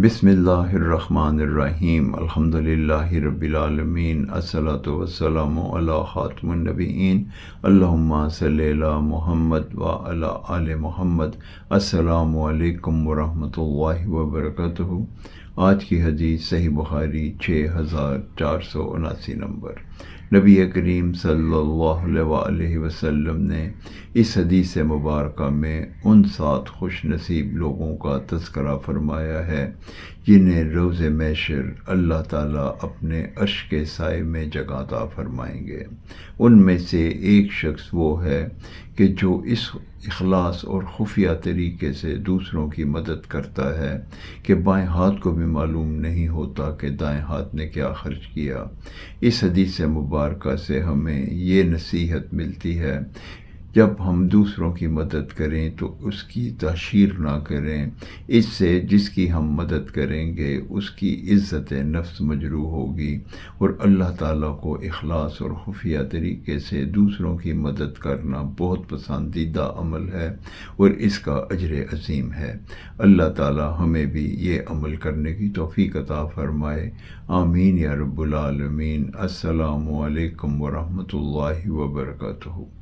بسم اللہ الرحمن الرحیم، الحمد للہ رب العالمین، الصلاۃ والسلام علی خاتم النبیین، اللہم صلی علی محمد وعلی آل محمد۔ السلام علیکم ورحمۃ اللہ وبرکاتہ۔ آج کی حدیث صحیح بخاری 6479 نمبر۔ نبی کریم صلی اللہ علیہ وآلہ وسلم نے اس حدیث مبارکہ میں ان 7 خوش نصیب لوگوں کا تذکرہ فرمایا ہے جنہیں روز محشر اللہ تعالیٰ اپنے عرش کے سائے میں جگہ عطا فرمائیں گے۔ ان میں سے ایک شخص وہ ہے کہ جو اس اخلاص اور خفیہ طریقے سے دوسروں کی مدد کرتا ہے کہ بائیں ہاتھ کو بھی معلوم نہیں ہوتا کہ دائیں ہاتھ نے کیا خرچ کیا۔ اس حدیث مبارکہ سے ہمیں یہ نصیحت ملتی ہے، جب ہم دوسروں کی مدد کریں تو اس کی تحشیر نہ کریں، اس سے جس کی ہم مدد کریں گے اس کی عزت نفس مجروح ہوگی، اور اللہ تعالیٰ کو اخلاص اور خفیہ طریقے سے دوسروں کی مدد کرنا بہت پسندیدہ عمل ہے اور اس کا اجر عظیم ہے۔ اللہ تعالیٰ ہمیں بھی یہ عمل کرنے کی توفیق عطا فرمائے، آمین یا رب العالمین۔ السلام علیکم ورحمۃ اللہ وبرکاتہ۔